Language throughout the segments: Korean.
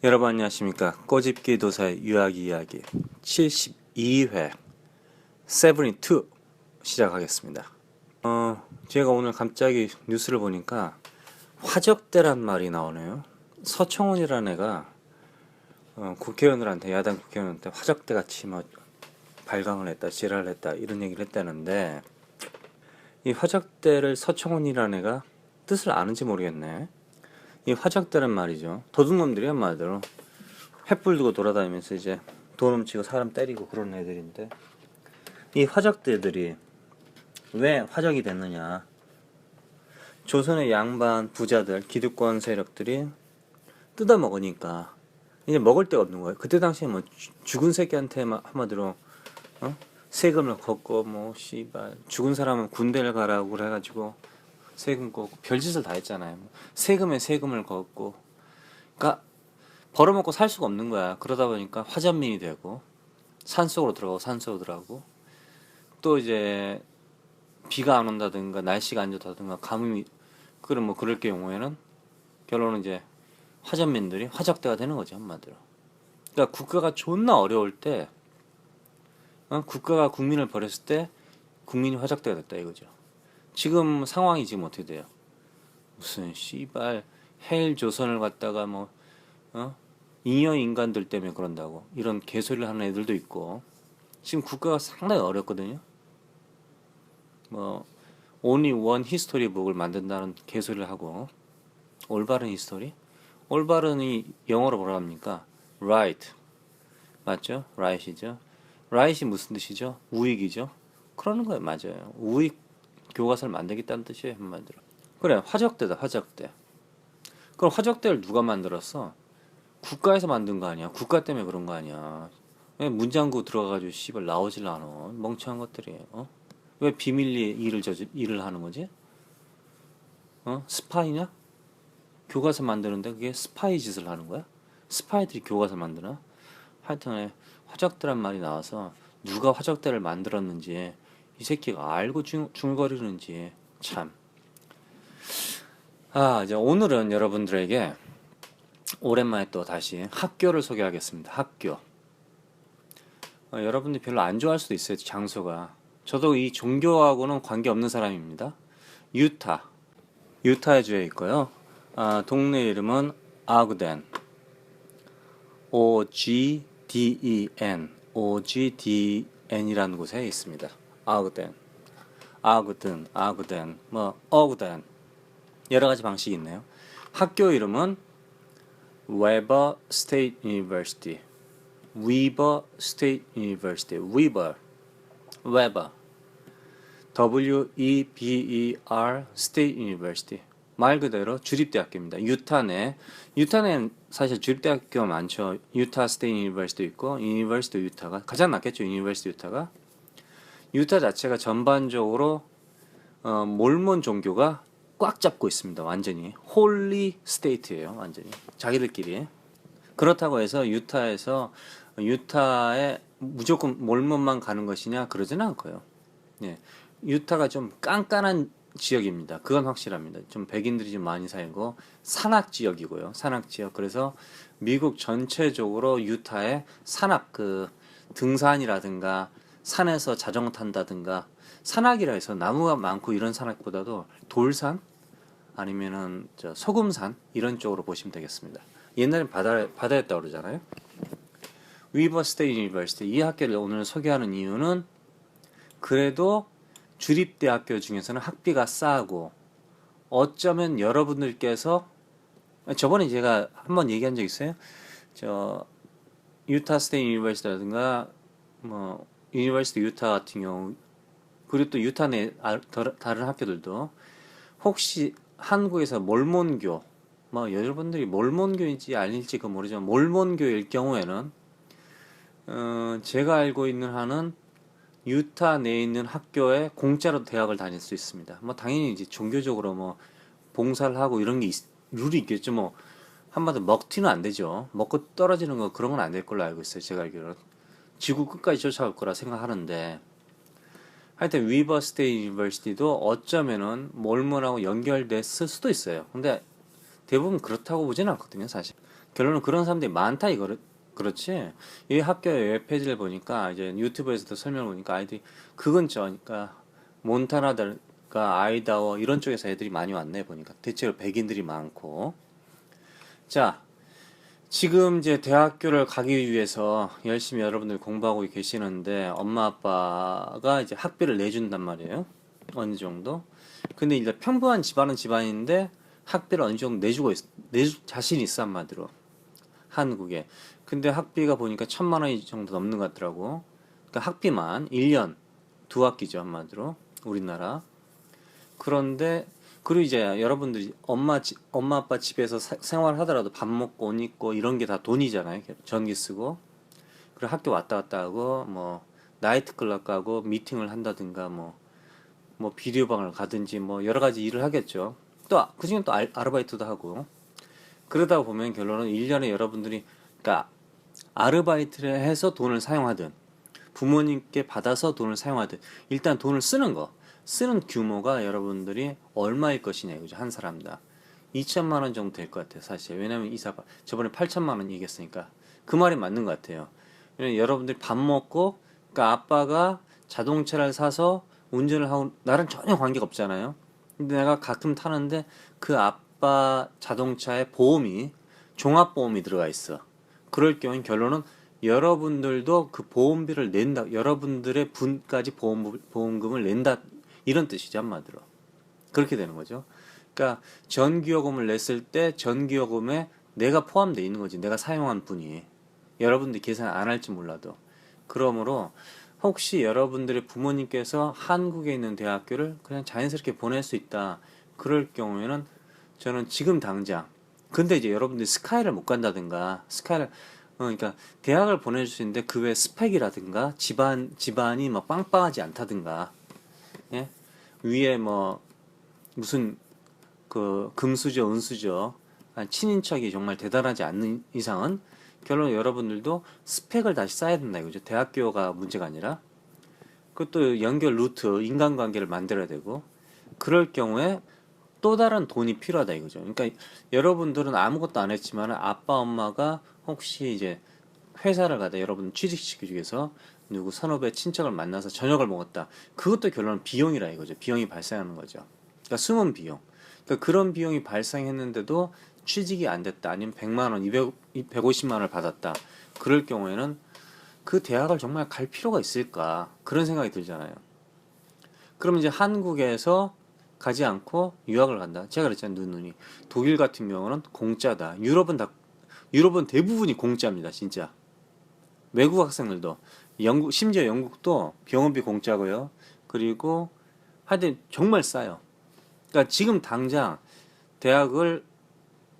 여러분 안녕하십니까. 꼬집기 도사의 유아기 이야기 72회 72 시작하겠습니다. 제가 오늘 갑자기 뉴스를 보니까 화적대란 말이 나오네요. 서청원이라는 애가 국회의원들한테, 야당 국회의원한테 화적대같이 뭐 발광을 했다, 지랄을 했다 이런 얘기를 했다는데, 이 화적대를 서청원이라는 애가 뜻을 아는지 모르겠네. 이 화적대란 말이죠. 도둑놈들이 한마디로 횃불 두고 돌아다니면서 이제 돈 훔치고 사람 때리고 그런 애들인데, 이 화적대들이 왜 화적이 됐느냐. 조선의 양반 부자들, 기득권 세력들이 뜯어먹으니까 이제 먹을 데가 없는 거예요. 그때 당시에 뭐 죽은 새끼한테 한마디로 세금을 걷고 뭐 씨발 죽은 사람은 군대를 가라고 해가지고 세금 걷고 별짓을 다 했잖아요. 세금에 세금을 걷고, 그러니까 벌어먹고 살 수가 없는 거야. 그러다 보니까 화전민이 되고 산속으로 들어가고 산속으로 들어가고, 또 이제 비가 안 온다든가 날씨가 안 좋다든가 가뭄이 그런 뭐 그럴 경우에는 결론은 이제 화전민들이 화적대가 되는 거죠, 한마디로. 그러니까 국가가 존나 어려울 때, 국가가 국민을 버렸을 때 국민이 화적대가 됐다 이거죠. 지금 상황이 지금 어떻게 돼요? 무슨 씨발 헬 조선을 갖다가 뭐 잉여 인간들 때문에 그런다고 이런 개소리를 하는 애들도 있고, 지금 국가가 상당히 어렵거든요. 뭐 only one history 북을 만든다는 개소리를 하고, 올바른 히스토리? 올바른이 영어로 뭐라 합니까? right. 맞죠? right이죠. right이 무슨 뜻이죠? 우익이죠. 그러는 거예요. 맞아요. 우익 교과서를 만들겠다는 뜻이에요, 한마디로. 그래, 화적대다, 화적대. 그럼 화적대를 누가 만들었어? 국가에서 만든 거 아니야? 국가 때문에 그런 거 아니야? 왜 문장구 들어가가지고 씨발 나오질 않아? 멍청한 것들이에요. 왜 비밀리에 일을 하는 거지? 스파이냐? 교과서 만드는데 그게 스파이 짓을 하는 거야? 스파이들이 교과서 만드나? 하여튼 화적대란 말이 나와서 누가 화적대를 만들었는지 이 새끼가 알고 중얼거리는지 참. 이제 오늘은 여러분들에게 오랜만에 또 다시 학교를 소개하겠습니다. 학교. 여러분들이 별로 안 좋아할 수도 있어요, 장소가. 저도 이 종교하고는 관계없는 사람입니다. 유타의 주에 있고요. 동네 이름은 아그덴. OGDEN이라는 곳에 있습니다. 아그덴, 뭐 어그덴, 여러 가지 방식이 있네요. 학교 이름은 Weber State University. Weber State University. Weber, W-E-B-E-R State University. 말 그대로 주립대학교입니다. 유타는 사실 주립대학교가 많죠. 유타 스테이트 유니버시티도 있고, 유니버시티 유타가 가장 낫겠죠. 유니버시티 유타가. 유타 자체가 전반적으로 몰몬 종교가 꽉 잡고 있습니다. 완전히 홀리 스테이트예요. 완전히 자기들끼리. 그렇다고 해서 유타에 무조건 몰몬만 가는 것이냐, 그러지는 않고요. 예, 유타가 좀 깐깐한 지역입니다. 그건 확실합니다. 좀 백인들이 좀 많이 살고 산악 지역이고요. 산악 지역. 그래서 미국 전체적으로 유타의 산악, 등산이라든가 산에서 자전거 탄다든가, 산악이라 해서 나무가 많고 이런 산악보다도 돌산 아니면은 소금산 이런 쪽으로 보시면 되겠습니다. 옛날엔 바다였다고 그러잖아요. 위버 스테이트 유니버시티, 이 학교를 오늘 소개하는 이유는 그래도 주립대학교 중에서는 학비가 싸고, 어쩌면 여러분들께서 저번에 제가 한번 얘기한 적 있어요. 유타 스테이트 유니버시티라든가 뭐 유니버시티 유타 같은 경우, 그리고 또 유타 내 다른 학교들도 혹시 한국에서 몰몬교, 뭐 여러분들이 몰몬교인지 아닐지 그 모르지만 몰몬교일 경우에는 제가 알고 있는 한은 유타 내에 있는 학교에 공짜로 대학을 다닐 수 있습니다. 뭐 당연히 이제 종교적으로 뭐 봉사를 하고 이런 게 룰이 있겠죠. 뭐 한마디로 먹튀는 안 되죠. 먹고 떨어지는 거 그런 건 안 될 걸로 알고 있어요. 제가 알기로는 지구 끝까지 쫓아올 거라 생각하는데, 하여튼 위버 스테이트 유니버시티도 어쩌면은 몰몬하고 연결됐을 수도 있어요. 근데 대부분 그렇다고 보지는 않거든요, 사실. 결론은 그런 사람들이 많다 이거를. 그렇지. 이 학교의 웹페이지를 보니까 이제 유튜브에서도 설명을 보니까 아이들이 그건 그러니까 몬타나달까 아이다워 이런 쪽에서 애들이 많이 왔네 보니까 대체로 백인들이 많고. 자, 지금 이제 대학교를 가기 위해서 열심히 여러분들 공부하고 계시는데 엄마 아빠가 이제 학비를 내준단 말이에요. 어느 정도. 근데 이제 평범한 집안은 집안인데 학비를 어느 정도 내줄 자신이 있어 한마디로. 한국에. 근데 학비가 보니까 1,000만 원 정도 넘는 것 같더라고. 그러니까 학비만 1년 두 학기죠 한마디로 우리나라. 그런데 그리고 이제 여러분들이 엄마 아빠 집에서 생활하더라도 밥 먹고 옷 입고 이런 게 다 돈이잖아요. 전기 쓰고. 그리고 학교 왔다 갔다 하고 뭐 나이트클럽 가고 미팅을 한다든가 뭐 비디오방을 가든지 뭐 여러 가지 일을 하겠죠. 또 그중에 또 아르바이트도 하고. 그러다 보면 결론은 1년에 여러분들이 그러니까 아르바이트를 해서 돈을 사용하든 부모님께 받아서 돈을 사용하든 일단 돈을 쓰는 규모가 여러분들이 얼마일 것이냐 이거죠. 한 사람당 2천만 원 정도 될 것 같아요 사실. 왜냐면 이사 저번에 8천만 원 얘기했으니까 그 말이 맞는 것 같아요. 왜냐면 여러분들이 밥 먹고 그러니까 아빠가 자동차를 사서 운전을 하고 나랑 전혀 관계가 없잖아요. 근데 내가 가끔 타는데 그 아빠 자동차에 보험이 종합보험이 들어가 있어. 그럴 경우엔 결론은 여러분들도 그 보험비를 낸다. 여러분들의 분까지 보험금을 낸다. 이런 뜻이죠, 한마디로. 그렇게 되는 거죠. 그러니까 전기요금을 냈을 때 전기요금에 내가 포함되어 있는 거지. 내가 사용한 분이. 여러분들이 계산 안 할지 몰라도. 그러므로 혹시 여러분들의 부모님께서 한국에 있는 대학교를 그냥 자연스럽게 보낼 수 있다. 그럴 경우에는 저는 지금 당장 근데 이제 여러분들이 스카이를 못 간다든가 그러니까 대학을 보내줄 수 있는데 그 외 스펙이라든가 집안이 뭐 빵빵하지 않다든가 예? 위에 뭐 무슨 그 금수저 은수저 친인척이 정말 대단하지 않는 이상은 결론 여러분들도 스펙을 다시 쌓아야 된다 이거죠. 대학교가 문제가 아니라 그것도 연결 루트 인간관계를 만들어야 되고 그럴 경우에 또 다른 돈이 필요하다 이거죠. 그러니까 여러분들은 아무것도 안 했지만 아빠 엄마가 혹시 이제 회사를 가다 여러분 취직시키기 위해서 누구 선후배 친척을 만나서 저녁을 먹었다. 그것도 결론은 비용이라 이거죠. 비용이 발생하는 거죠. 그러니까 숨은 비용. 그러니까 그런 비용이 발생했는데도 취직이 안 됐다. 아니면 100만 원, 150만 원을 받았다. 그럴 경우에는 그 대학을 정말 갈 필요가 있을까? 그런 생각이 들잖아요. 그러면 이제 한국에서 가지 않고 유학을 간다. 제가 그랬잖아요. 누누이. 독일 같은 경우는 공짜다. 유럽은 대부분이 공짜입니다. 진짜. 외국 학생들도 심지어 영국도 병원비 공짜고요. 그리고 하여튼 정말 싸요. 그러니까 지금 당장 대학을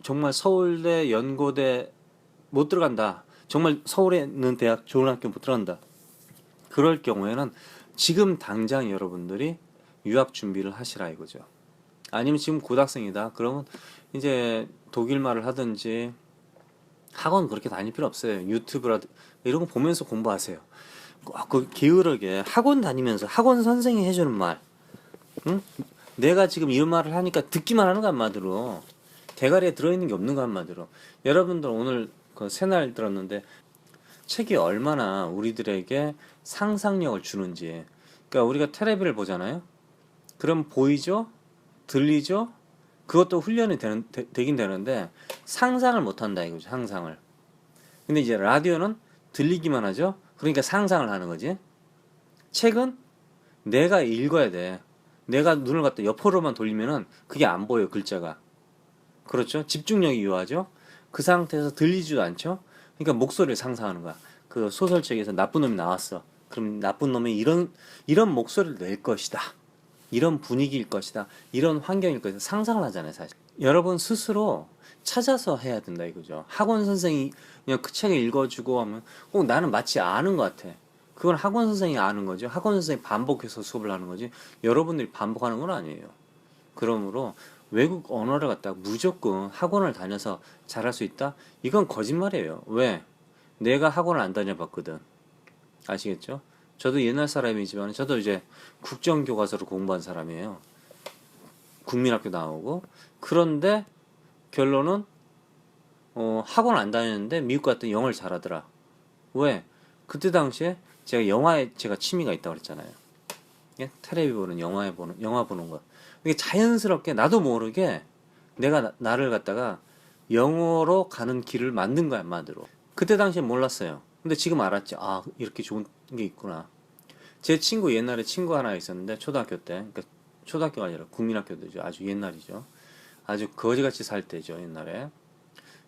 정말 서울대, 연고대 못 들어간다. 정말 서울에 있는 대학 좋은 학교 못 들어간다. 그럴 경우에는 지금 당장 여러분들이 유학 준비를 하시라 이거죠. 아니면 지금 고등학생이다. 그러면 이제 독일말을 하든지 학원 그렇게 다닐 필요 없어요. 유튜브라든 이런 거 보면서 공부하세요. 꼭 게으르게 학원 다니면서 학원 선생이 해주는 말, 응? 내가 지금 이런 말을 하니까 듣기만 하는 거 한마디로 대가리에 들어있는 게 없는 거 한마디로. 여러분들 오늘 그 새날 들었는데 책이 얼마나 우리들에게 상상력을 주는지. 그러니까 우리가 텔레비를 보잖아요. 그럼 보이죠? 들리죠? 그것도 훈련이 되긴 되는데 상상을 못 한다 이거죠. 상상을. 근데 이제 라디오는 들리기만 하죠. 그러니까 상상을 하는 거지. 책은 내가 읽어야 돼. 내가 눈을 갖다 옆으로만 돌리면은 그게 안 보여 글자가. 그렇죠? 집중력이 요하죠. 그 상태에서 들리지도 않죠. 그러니까 목소리를 상상하는 거야. 그 소설책에서 나쁜 놈이 나왔어. 그럼 나쁜 놈이 이런 목소리를 낼 것이다. 이런 분위기일 것이다. 이런 환경일 것이다. 상상을 하잖아요, 사실. 여러분 스스로 찾아서 해야 된다 이거죠. 학원 선생이 그냥 그 책을 읽어주고 하면 꼭 나는 마치 아는 것 같아. 그건 학원 선생이 아는 거죠. 학원 선생이 반복해서 수업을 하는 거지. 여러분들이 반복하는 건 아니에요. 그러므로 외국 언어를 갖다가 무조건 학원을 다녀서 잘할 수 있다? 이건 거짓말이에요. 왜? 내가 학원을 안 다녀봤거든. 아시겠죠? 저도 옛날 사람이지만 저도 이제 국정교과서를 공부한 사람이에요. 국민학교 나오고. 그런데 결론은 학원 안 다녔는데 미국 갔더니 영어를 잘하더라. 왜? 그때 당시에 제가 영화에 제가 취미가 있다고 그랬잖아요. 예? 텔레비 보는 영화 보는 거. 이게 자연스럽게 나도 모르게 내가 나를 갖다가 영어로 가는 길을 만든 거야, 한마디로. 그때 당시에 몰랐어요. 근데 지금 알았지. 아, 이렇게 좋은 게 있구나. 제 친구, 옛날에 친구 하나 있었는데, 초등학교 때. 그러니까 초등학교가 아니라 국민학교도죠. 아주 옛날이죠. 아주 거지같이 살 때죠, 옛날에.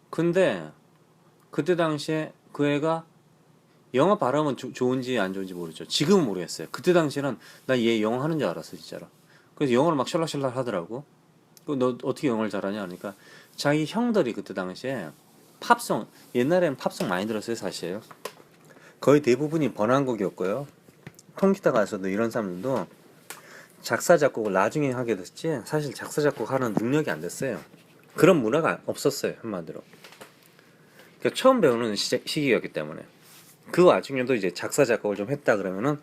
근데, 그때 당시에 그 애가 영어 발음은 좋은지 안 좋은지 모르죠. 지금은 모르겠어요. 그때 당시에는 나 얘 영어 하는 줄 알았어, 진짜로. 그래서 영어를 막 셜락셜락 하더라고. 너 어떻게 영어를 잘하냐? 그러니까 자기 형들이 그때 당시에 팝송, 옛날에는 팝송 많이 들었어요, 사실. 거의 대부분이 번안곡이었고요. 통기타 가수도 이런 사람들도 작사 작곡을 나중에 하게 됐지 사실 작사 작곡하는 능력이 안 됐어요. 그런 문화가 없었어요, 한마디로. 그러니까 처음 배우는 시기였기 때문에. 그 와중에도 이제 작사 작곡을 좀 했다 그러면은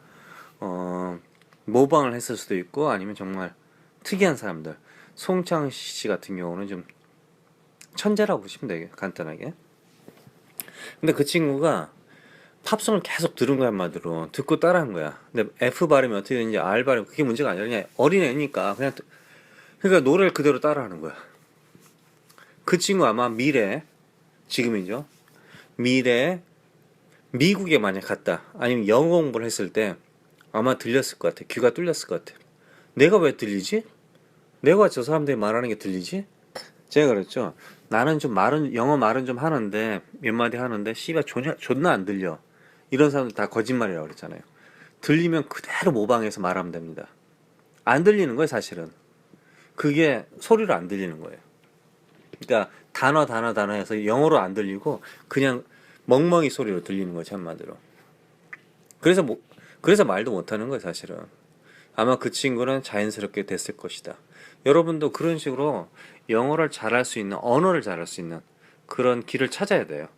모방을 했을 수도 있고 아니면 정말 특이한 사람들. 송창 씨 같은 경우는 좀 천재라고 보시면 되게 간단하게. 근데 그 친구가 팝송을 계속 들은 거야, 한마디로. 듣고 따라한 거야. 근데 F 발음이 어떻게 되는지 R 발음 그게 문제가 아니라 그냥 어린애니까 그냥 그러니까 노래를 그대로 따라하는 거야. 그 친구 아마 지금이죠. 미래 미국에 만약 갔다 아니면 영어 공부를 했을 때 아마 들렸을 것 같아. 귀가 뚫렸을 것 같아. 내가 왜 들리지? 내가 저 사람들이 말하는 게 들리지? 제가 그랬죠. 나는 좀 영어 말은 좀 하는데 몇 마디 하는데 씨발 존나 안 들려. 이런 사람들 다 거짓말이라고 그랬잖아요. 들리면 그대로 모방해서 말하면 됩니다. 안 들리는 거예요, 사실은. 그게 소리로 안 들리는 거예요. 그러니까 단어 해서 영어로 안 들리고 그냥 멍멍이 소리로 들리는 거죠, 한마디로. 그래서 말도 못 하는 거예요, 사실은. 아마 그 친구는 자연스럽게 됐을 것이다. 여러분도 그런 식으로 영어를 잘할 수 있는, 언어를 잘할 수 있는 그런 길을 찾아야 돼요.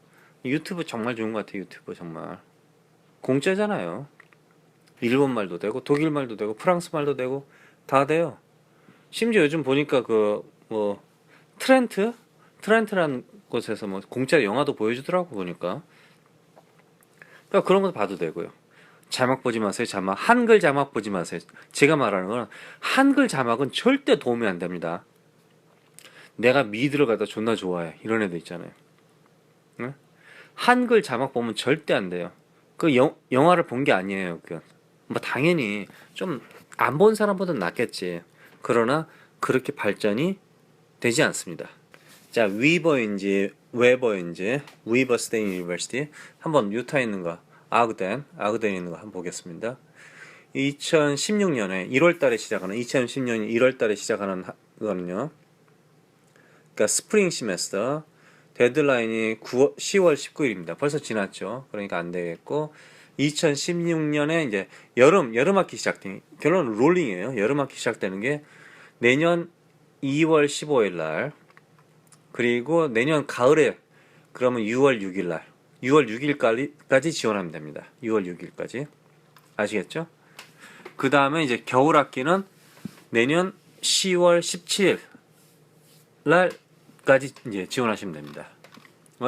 유튜브 정말 좋은 것 같아요, 유튜브 정말. 공짜잖아요. 일본 말도 되고, 독일 말도 되고, 프랑스 말도 되고, 다 돼요. 심지어 요즘 보니까 트렌트라는 곳에서 공짜 영화도 보여주더라고, 보니까. 그러니까 그런 것도 봐도 되고요. 자막 보지 마세요. 한글 자막 보지 마세요. 제가 말하는 건 한글 자막은 절대 도움이 안 됩니다. 내가 미드를 갖다 존나 좋아해. 이런 애들 있잖아요. 응? 한글 자막 보면 절대 안 돼요. 영화를 본 게 아니에요. 당연히 좀 안 본 사람보다는 낫겠지. 그러나 그렇게 발전이 되지 않습니다. 자, 위버 스테인 유니버시티 한번 유타에 있는 거 아그덴에 있는 거 한번 보겠습니다. 2016년 1월 달에 시작하는 거는요. 그러니까 스프링 시메스터 데드라인이 10월 19일입니다. 벌써 지났죠. 그러니까 안 되겠고 2016년에 이제 여름 학기 시작된 결론은 롤링이에요. 여름 학기 시작되는 게 내년 2월 15일 날 그리고 내년 가을에 그러면 6월 6일까지 지원하면 됩니다. 6월 6일까지. 아시겠죠? 그 다음에 이제 겨울 학기는 내년 10월 17일 날까지 이제 지원하시면 됩니다.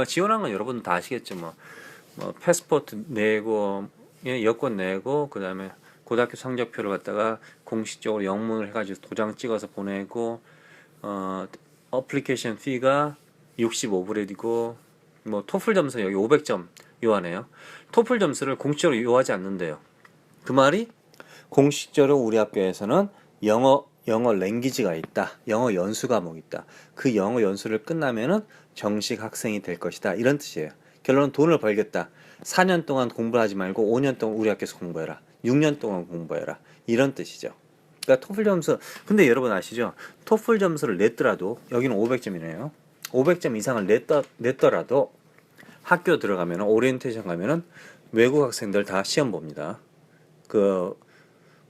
지원한 건 여러분 다 아시겠죠? 패스포트 내고, 여권 내고, 그 다음에 고등학교 성적표를 갖다가 공식적으로 영문을 해가지고 도장 찍어서 보내고, 어플리케이션 피가 65불이고, 토플 점수 여기 500점 요하네요. 토플 점수를 공식적으로 요하지 않는데요. 그 말이 공식적으로 우리 학교에서는 영어 랭귀지가 있다. 영어 연수 과목이 있다. 그 영어 연수를 끝나면은 정식 학생이 될 것이다. 이런 뜻이에요. 결론은 돈을 벌겠다. 4년 동안 공부를 하지 말고 5년 동안 우리 학교에서 공부해라. 6년 동안 공부해라. 이런 뜻이죠. 그러니까 토플 점수, 근데 여러분 아시죠? 토플 점수를 냈더라도, 여기는 500점이네요. 500점 이상을 냈더라도 학교 들어가면, 오리엔테이션 가면은 외국 학생들 다 시험 봅니다.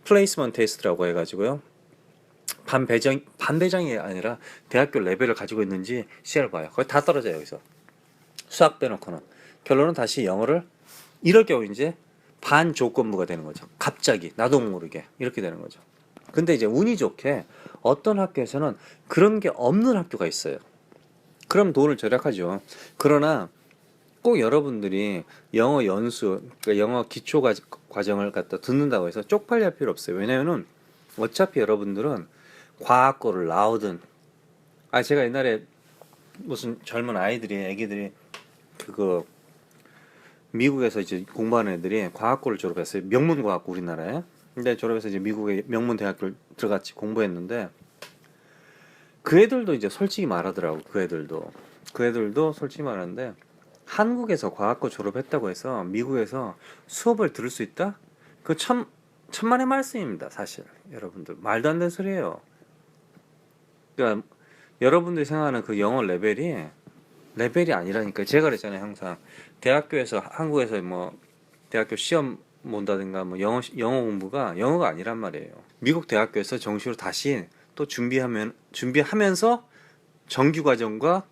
플레이스먼트 테스트라고 해가지고요. 반배정이 아니라 대학교 레벨을 가지고 있는지 시험을 봐요. 거의 다 떨어져요, 여기서. 수학 빼놓고는. 결론은 다시 영어를, 이럴 경우 이제 반조건부가 되는 거죠. 갑자기, 나도 모르게. 이렇게 되는 거죠. 근데 이제 운이 좋게 어떤 학교에서는 그런 게 없는 학교가 있어요. 그럼 돈을 절약하죠. 그러나 꼭 여러분들이 영어 연수, 그러니까 영어 기초 과정을 갖다 듣는다고 해서 쪽팔려 할 필요 없어요. 왜냐면은 어차피 여러분들은 과학고를 나오든, 제가 옛날에 무슨 젊은 애기들이 그거 미국에서 이제 공부하는 애들이 과학고를 졸업했어요. 명문과학고 우리나라에. 근데 졸업해서 이제 미국의 명문 대학교를 들어갔지 공부했는데 그 애들도 이제 솔직히 말하더라고. 그 애들도 솔직히 말하는데 한국에서 과학고 졸업했다고 해서 미국에서 수업을 들을 수 있다? 그 천만의 말씀입니다. 사실 여러분들 말도 안 되는 소리예요. 그러니까 여러분들이 생각하는 그 영어 레벨이 아니라니까. 제가 그랬잖아요. 항상 대학교에서 한국에서 뭐 대학교 시험 본다든가 뭐 영어 공부가 영어가 아니란 말이에요. 미국 대학교에서 정시로 다시 또 준비하면서 정규 과정과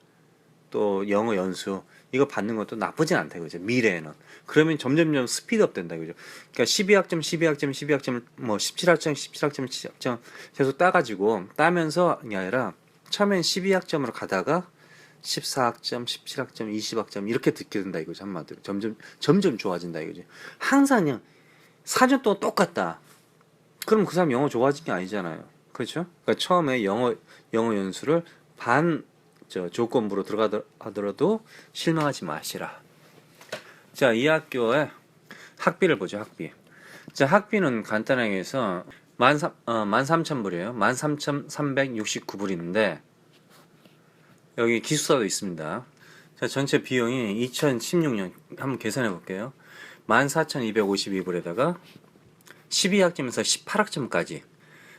또 영어 연수 이거 받는 것도 나쁘진 않다 이거죠. 미래에는. 그러면 점점점 스피드업 된다 이거죠. 그러니까 12학점 뭐 17학점 계속 계속 따면서 아니라 처음엔 12학점으로 가다가 14학점, 17학점, 20학점 이렇게 듣게 된다 이거죠. 한마디로 점점 좋아진다 이거죠. 항상 그냥 4년 동안 똑같다. 그럼 그 사람 영어 좋아진 게 아니잖아요. 그렇죠? 그러니까 처음에 영어 연수를 조건부로 들어가더라도 실망하지 마시라. 자, 이 학교의 학비를 보죠. 자, 학비는 간단하게 해서 13,000불이에요. 13,369불인데 여기 기숙사도 있습니다. 자, 전체 비용이 2016년 한번 계산해 볼게요. 14,252불에다가 12학점에서 18학점까지.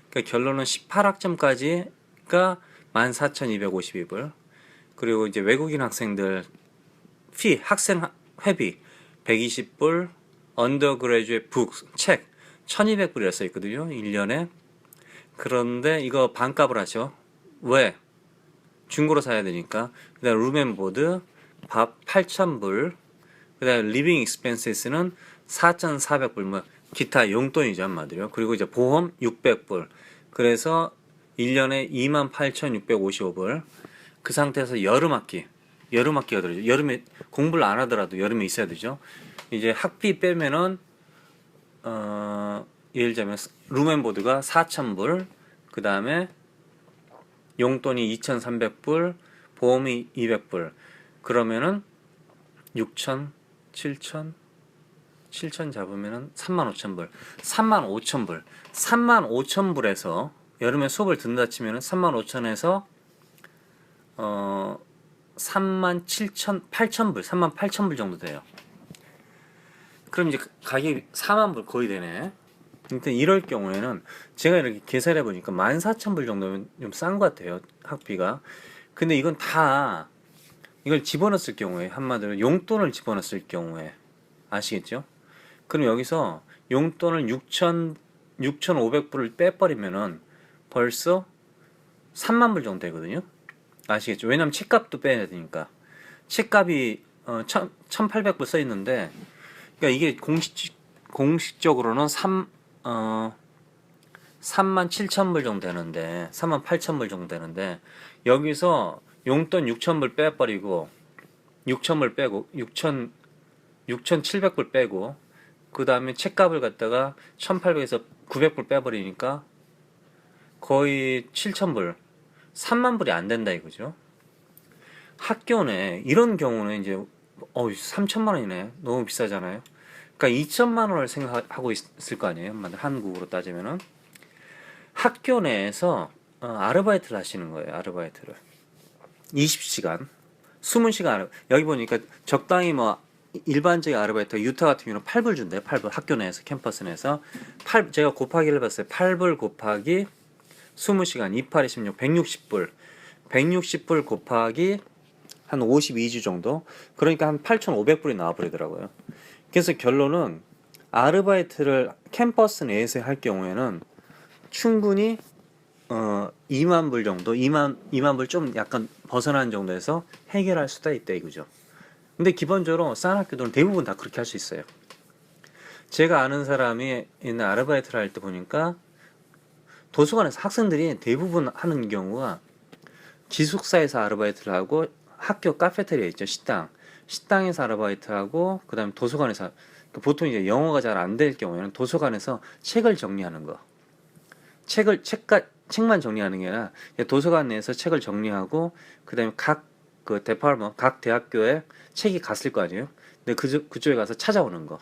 그러니까 결론은 18학점까지가 14,252불. 그리고 이제 외국인 학생들 학생 회비 120불, 언더그래주에이트 북, 책 1,200불이라 써 있거든요. 1년에. 그런데 이거 반값을 하죠. 왜? 중고로 사야 되니까. 그다음 룸앤보드 밥 8,000불. 그다음 리빙 익스펜스는 4,400불. 뭐 기타 용돈이죠, 한마디로. 그리고 이제 보험 600불. 그래서 1년에 28,655불. 그 상태에서 여름학기가 들어죠. 여름에 공부를 안 하더라도 여름에 있어야 되죠. 이제 학비 빼면은 예를 들자면 룸앤보드가 4,000불. 그다음에 용돈이 2,300불, 보험이 200불. 그러면은 6,000, 7,000 잡으면은 35,000불. 35,000불. 35,000불에서 여름에 수업을 듣는다 치면은 35,000에서 38,000불, 38,000불 정도 돼요. 그럼 이제 가격이 40,000불 거의 되네. 근데 이럴 경우에는 제가 이렇게 계산해 보니까 14,000불 정도면 좀 싼 것 같아요. 학비가. 근데 이건 다 이걸 집어넣었을 경우에 한마디로 용돈을 집어넣었을 경우에 아시겠죠? 그럼 여기서 용돈을 6,500불을 빼버리면은 벌써 30,000불 정도 되거든요. 아시겠죠? 왜냐면 책값도 빼야 되니까. 책값이 1,800불 써 있는데 그러니까 이게 공식적으로는 37,000불 정도 되는데 38,000불 정도 되는데 여기서 용돈 6,000불 빼버리고 6,000불 빼고 6,700불 빼고 그 다음에 책값을 갖다가 1,800에서 900불 빼버리니까 거의 7,000불 30,000불이 안 된다 이거죠. 학교 내 이런 경우는 이제 3천만 원이네. 너무 비싸잖아요. 그러니까 2천만 원을 생각하고 있을 거 아니에요. 한국으로 따지면은 학교 내에서 아르바이트를 하시는 거예요. 아르바이트를 20시간, 20시간 여기 보니까 적당히 뭐 일반적인 아르바이트 유타 같은 경우는 8불 준대요. 8불 학교 내에서 캠퍼스 내에서 제가 곱하기를 해봤어요. 8불 곱하기 20시간 28에 16 160불 160불 곱하기 한 52주 정도 그러니까 한 8,500불이 나와버리더라고요. 그래서 결론은 아르바이트를 캠퍼스 내에서 할 경우에는 충분히 2만 불 정도 2만 불 좀 약간 벗어난 정도에서 해결할 수도 있다 이거죠. 근데 기본적으로 싼 학교들은 대부분 다 그렇게 할 수 있어요. 제가 아는 사람이 옛날 아르바이트를 할 때 보니까 도서관에서 학생들이 대부분 하는 경우가 기숙사에서 아르바이트를 하고 학교 카페테리아 있죠. 식당에서 아르바이트하고 그다음에 도서관에서 보통 이제 영어가 잘 안 될 경우에는 도서관에서 책을 정리하는 거. 책만 정리하는 게 아니라 도서관 내에서 책을 정리하고 그다음에 각 각 대학교에 책이 갔을 거 아니에요. 근데 그쪽에 가서 찾아오는 거.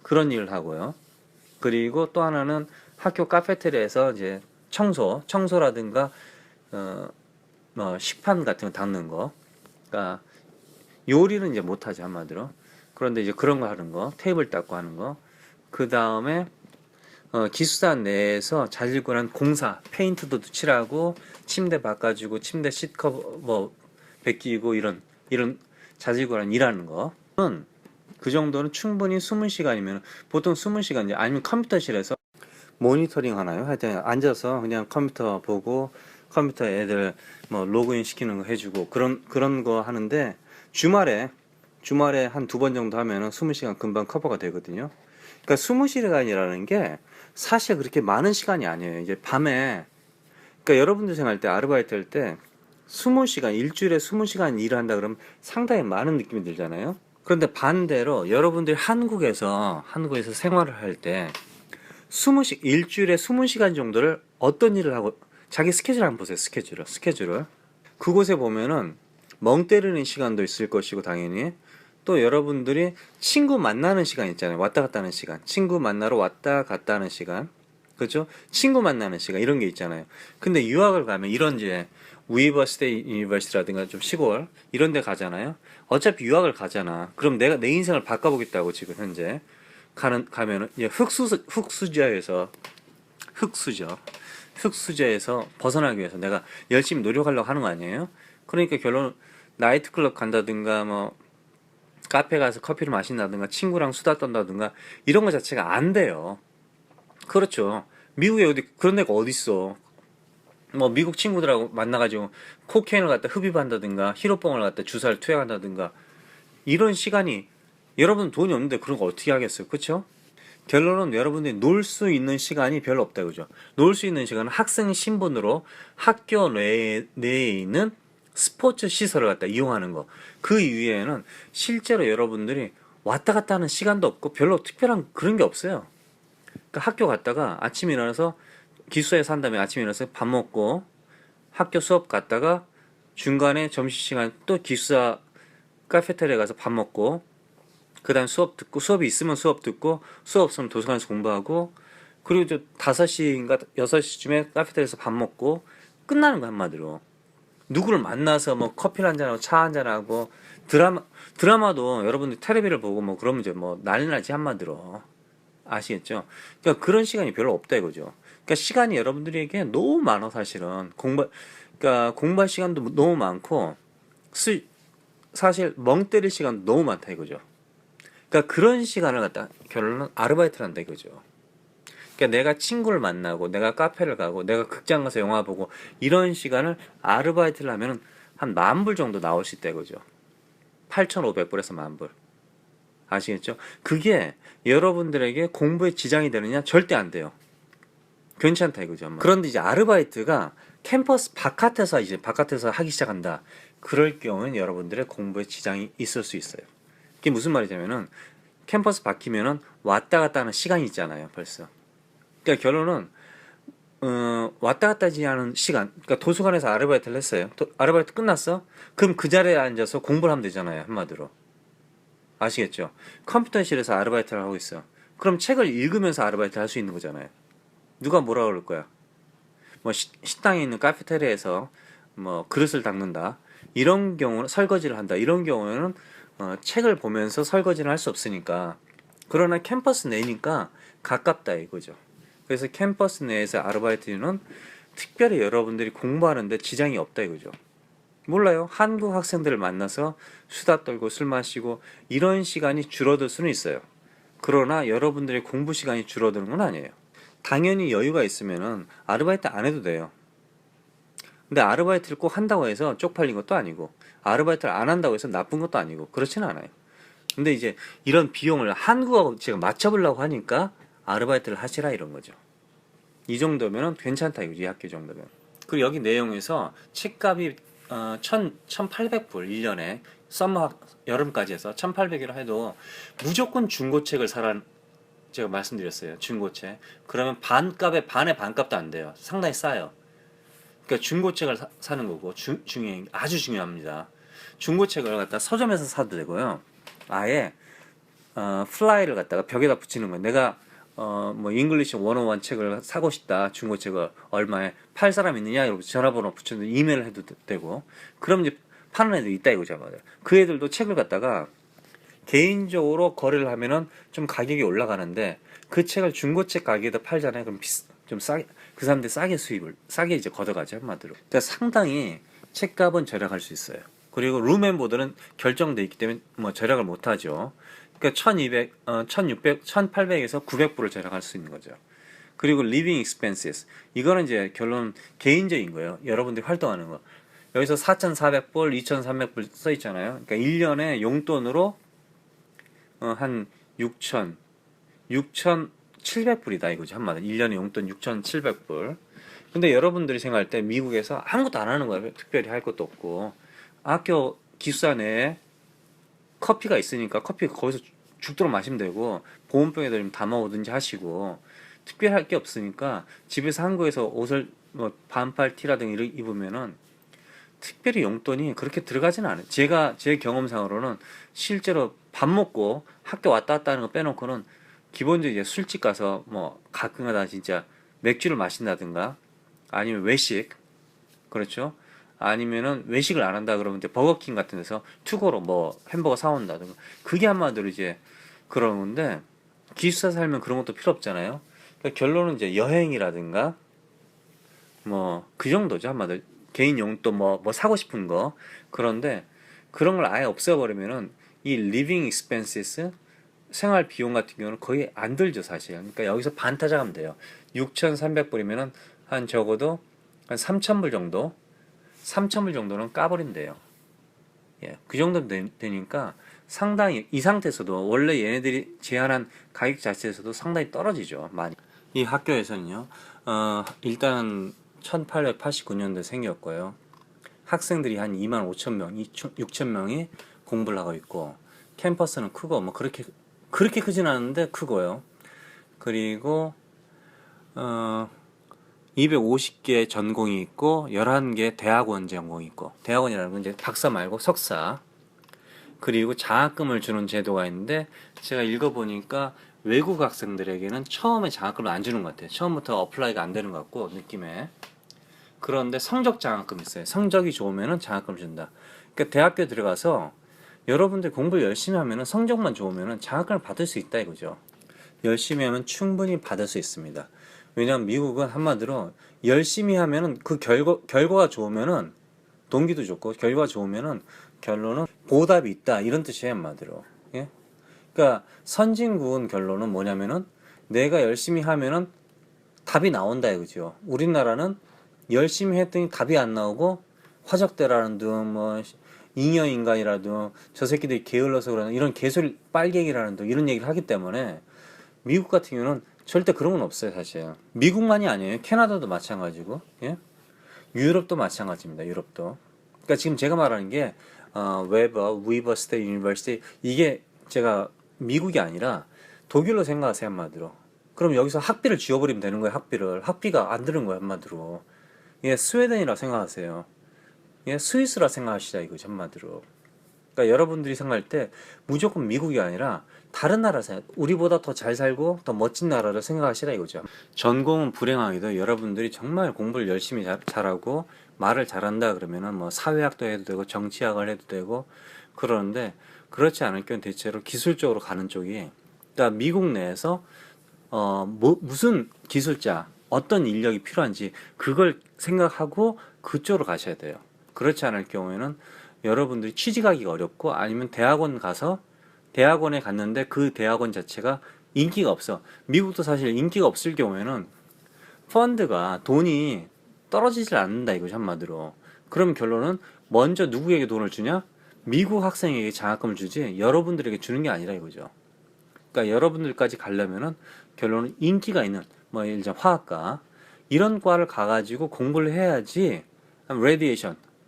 그런 일을 하고요. 그리고 또 하나는 학교 카페테리아에서 이제 청소라든가 식판 같은 거 닦는 거. 그러니까 요리는 이제 못 하죠, 한마디로. 그런데 이제 그런 거 하는 거, 테이블 닦고 하는 거. 그다음에 기숙사 내에서 자질구레한 공사, 페인트도 칠하고 침대 바꿔주고 침대 시트커버 벗기고 이런 자질구레한 일하는 거는 그 정도는 충분히 20시간이면 보통 20시간 아니면 컴퓨터실에서 모니터링 하나요? 하여튼 앉아서 그냥 컴퓨터 보고 컴퓨터에 애들 뭐 로그인 시키는 거 해주고 그런 거 하는데 주말에 한 2번 정도 하면은 20시간 금방 커버가 되거든요. 그러니까 20시간이라는 게 사실 그렇게 많은 시간이 아니에요. 이제 밤에 그러니까 여러분들 생각할 때 아르바이트 할 때 20시간 일주일에 20시간 일을 한다 그러면 상당히 많은 느낌이 들잖아요. 그런데 반대로 여러분들이 한국에서 생활을 할 때 일주일에 20시간 정도를 어떤 일을 하고 자기 스케줄 한번 보세요. 스케줄을 그곳에 보면은 멍 때리는 시간도 있을 것이고 당연히 또 여러분들이 친구 만나는 시간 있잖아요. 왔다 갔다 하는 시간. 친구 만나러 왔다 갔다 하는 시간. 그렇죠? 친구 만나는 시간 이런 게 있잖아요. 근데 유학을 가면 이런 이제 위버스테이 유니버시티라든가 좀 시골 이런 데 가잖아요. 어차피 유학을 가잖아. 그럼 내가 내 인생을 바꿔보겠다고 지금 현재 가면은 이제 흑수저에서 벗어나기 위해서 내가 열심히 노력하려고 하는 거 아니에요? 그러니까 결론은 나이트클럽 간다든가 뭐 카페 가서 커피를 마신다든가 친구랑 수다 떤다든가 이런 거 자체가 안 돼요. 그렇죠. 미국에 어디 그런 데가 어디 있어? 뭐 미국 친구들하고 만나가지고 코케인을 갖다 흡입한다든가 히로뽕을 갖다 주사를 투약한다든가 이런 시간이 여러분 돈이 없는데 그런 거 어떻게 하겠어요? 그렇죠? 결론은 여러분들이 놀 수 있는 시간이 별로 없다 그죠? 놀 수 있는 시간은 학생 신분으로 학교 내에 있는 스포츠 시설을 갖다 이용하는 거. 그 이외에는 실제로 여러분들이 왔다 갔다 하는 시간도 없고 별로 특별한 그런 게 없어요. 그러니까 학교 갔다가 아침에 일어나서 기숙사에 산 다음에 아침에 일어나서 밥 먹고 학교 수업 갔다가 중간에 점심시간 또 기숙사 카페테리아 가서 밥 먹고 그 다음 수업 듣고 수업이 있으면 수업 듣고 수업 없으면 도서관에서 공부하고 그리고 저 5시인가 6시쯤에 카페테리아에서 밥 먹고 끝나는 거 한마디로. 누구를 만나서 뭐 커피를 한잔하고 차 한잔하고 드라마도 여러분들 텔레비를 보고 뭐 그러면 이제 뭐 난리 나지 한마디로. 아시겠죠? 그러니까 그런 시간이 별로 없다 이거죠. 그러니까 시간이 여러분들에게 너무 많아 사실은. 그러니까 공부할 시간도 너무 많고 사실 멍 때릴 시간도 너무 많다 이거죠. 그러니까 그런 시간을 갖다 결론은 아르바이트를 한다 이거죠. 그러니까 내가 친구를 만나고 내가 카페를 가고 내가 극장 가서 영화 보고 이런 시간을 아르바이트를 하면은 한 10,000불 정도 나올 수 있다 이거죠. 8,500불에서 10,000불. 아시겠죠? 그게 여러분들에게 공부에 지장이 되느냐? 절대 안 돼요. 괜찮다 이거죠. 그런데 이제 아르바이트가 캠퍼스 바깥에서 하기 시작한다. 그럴 경우는 여러분들의 공부에 지장이 있을 수 있어요. 이게 무슨 말이냐면은 캠퍼스 바뀌면은 왔다 갔다 하는 시간이 있잖아요. 벌써. 그러니까 결론은 왔다 갔다 하는 시간. 그러니까 도서관에서 아르바이트를 했어요. 아르바이트 끝났어? 그럼 그 자리에 앉아서 공부를 하면 되잖아요. 한마디로. 아시겠죠? 컴퓨터실에서 아르바이트를 하고 있어. 그럼 책을 읽으면서 아르바이트 할 수 있는 거잖아요. 누가 뭐라 그럴 거야? 뭐 식당에 있는 카페테리아에서 뭐 그릇을 닦는다. 이런 경우는 설거지를 한다. 이런 경우에는 책을 보면서 설거지를 할 수 없으니까. 그러나 캠퍼스 내니까 가깝다 이거죠. 그래서 캠퍼스 내에서 아르바이트는 특별히 여러분들이 공부하는데 지장이 없다 이거죠. 몰라요. 한국 학생들을 만나서 수다 떨고 술 마시고 이런 시간이 줄어들 수는 있어요. 그러나 여러분들의 공부 시간이 줄어드는 건 아니에요. 당연히 여유가 있으면은 아르바이트 안 해도 돼요. 근데 아르바이트를 꼭 한다고 해서 쪽팔린 것도 아니고 아르바이트를 안 한다고 해서 나쁜 것도 아니고 그렇지는 않아요. 근데 이제 이런 비용을 한국하고 제가 맞춰보려고 하니까 아르바이트를 하시라 이런 거죠. 이 정도면은 괜찮다 이거지. 이 학교 정도면. 그리고 여기 내용에서 책값이 1800불 1년에 썸머 여름까지 해서 1800이라 해도 무조건 중고책을 사라는 제가 말씀드렸어요. 중고책. 그러면 반값에 반의 반값도 안 돼요. 상당히 싸요. 그러니까 중고책을 사는 거고 아주 중요합니다. 중고책을 갖다 서점에서 사도 되고요. 아예 플라이를 갖다가 벽에다 붙이는 거예요. 내가 뭐 잉글리시 101 책을 사고 싶다. 중고책을 얼마에 팔 사람 있느냐? 이러고 전화번호 붙여서 이메일 해도 되고. 그럼 이제 파는 애들 있다 이거죠. 그 애들도 책을 갖다가 개인적으로 거래를 하면은 좀 가격이 올라가는데 그 책을 중고책 가격에다 팔잖아요. 그럼 좀 싸게 그 사람들이 싸게 이제 걷어가죠 한마디로. 그러니까 상당히 책값은 절약할 수 있어요. 그리고 룸앤보드는 결정돼 있기 때문에 뭐 절약을 못 하죠. 그러니까 1800에서 900불을 절약할 수 있는 거죠. 그리고 living expenses. 이거는 이제 결론 개인적인 거예요. 여러분들이 활동하는 거. 여기서 4,400불, 2,300불 써 있잖아요. 그러니까 1년에 용돈으로 한 6,700불이다 이거죠. 한마디로 1년에 용돈 6,700불. 근데 여러분들이 생각할 때 미국에서 아무것도 안 하는 거예요. 특별히 할 것도 없고. 학교 기숙사 내에 커피가 있으니까 커피 거기서 죽도록 마시면 되고 보온병에다 좀 담아오든지 하시고 특별히 할 게 없으니까 집에서 한국에서 옷을 뭐 반팔 티라든가 입으면은 특별히 용돈이 그렇게 들어가지는 않아요. 제 경험상으로는 실제로 밥 먹고 학교 왔다 갔다 하는 거 빼놓고는 기본적으로 이제 술집 가서 뭐 가끔가다 진짜 맥주를 마신다든가 아니면 외식 그렇죠. 아니면은 외식을 안 한다 그러면 이제 버거킹 같은 데서 투고로 뭐 햄버거 사온다든가 그게 한마디로 이제 그런 건데 기숙사 살면 그런 것도 필요 없잖아요. 그러니까 결론은 이제 여행이라든가 뭐 그 정도죠 한마디로 개인 용돈 뭐 사고 싶은 거 그런데 그런 걸 아예 없애버리면은 이 living expenses 생활 비용 같은 경우는 거의 안 들죠 사실. 그러니까 여기서 반 타작하면 돼요. 6,300불이면은 한 적어도 한 3,000불 정도 3,000불 정도는 까버린대요. 예, 그 정도 되니까 상당히 이 상태에서도 원래 얘네들이 제한한 가격 자체에서도 상당히 떨어지죠. 많이. 이 학교에서는요. 일단 1889년도에 생겼고요. 학생들이 한 25,000명, 6,000명이 공부를 하고 있고 캠퍼스는 크고 뭐 그렇게 크진 않은데 크고요. 그리고 250개 전공이 있고 11개 대학원 전공이 있고 대학원이라는 건 이제 박사 말고 석사 그리고 장학금을 주는 제도가 있는데 제가 읽어보니까 외국 학생들에게는 처음에 장학금을 안 주는 것 같아요. 처음부터 어플라이가 안 되는 것 같고 느낌에 그런데 성적 장학금 있어요. 성적이 좋으면 장학금을 준다. 그러니까 대학교 들어가서 여러분들 공부 열심히 하면 성적만 좋으면 장학금을 받을 수 있다 이거죠. 열심히 하면 충분히 받을 수 있습니다. 왜냐하면 미국은 한마디로 열심히 하면은 그 결과가 좋으면은 동기도 좋고 결과가 좋으면은 결론은 보답이 있다 이런 뜻이에요 한마디로. 예? 그러니까 선진국은 결론은 뭐냐면은 내가 열심히 하면은 답이 나온다 이거죠. 우리나라는 열심히 했더니 답이 안 나오고 화적대라는 둥 뭐 잉여인간이라도 저 새끼들이 게을러서 그러는 이런 개소리 빨갱이라는 둥 이런 얘기를 하기 때문에 미국 같은 경우는 절대 그런 건 없어요 사실. 미국만이 아니에요. 캐나다도 마찬가지고 예? 유럽도 마찬가지입니다. 유럽도. 그러니까 지금 제가 말하는 게 위버 스테이트 유니버시티 이게 제가 미국이 아니라 독일로 생각하세요 한마디로. 그럼 여기서 학비를 지워버리면 되는 거예요. 학비가 안 드는 거예요 한마디로. 예, 스웨덴이라 생각하세요. 예, 스위스라 생각하시자 이거 한마디로. 그러니까 여러분들이 생각할 때 무조건 미국이 아니라 다른 나라 우리보다 더 잘 살고 더 멋진 나라를 생각하시라 이거죠. 전공은 불행하게도 여러분들이 정말 공부를 열심히 잘하고 말을 잘한다 그러면은 뭐 사회학도 해도 되고 정치학을 해도 되고 그러는데 그렇지 않을 경우 대체로 기술적으로 가는 쪽이 그러니까 미국 내에서 무슨 기술자 어떤 인력이 필요한지 그걸 생각하고 그쪽으로 가셔야 돼요. 그렇지 않을 경우에는 여러분들이 취직하기가 어렵고 아니면 대학원에 갔는데 그 대학원 자체가 인기가 없어. 미국도 사실 인기가 없을 경우에는 펀드가 돈이 떨어지질 않는다 이거죠 한마디로. 그럼 결론은 먼저 누구에게 돈을 주냐? 미국 학생에게 장학금을 주지 여러분들에게 주는 게 아니라 이거죠. 그러니까 여러분들까지 가려면은 결론은 인기가 있는 뭐 예를 들어 화학과 이런 과를 가가지고 공부를 해야지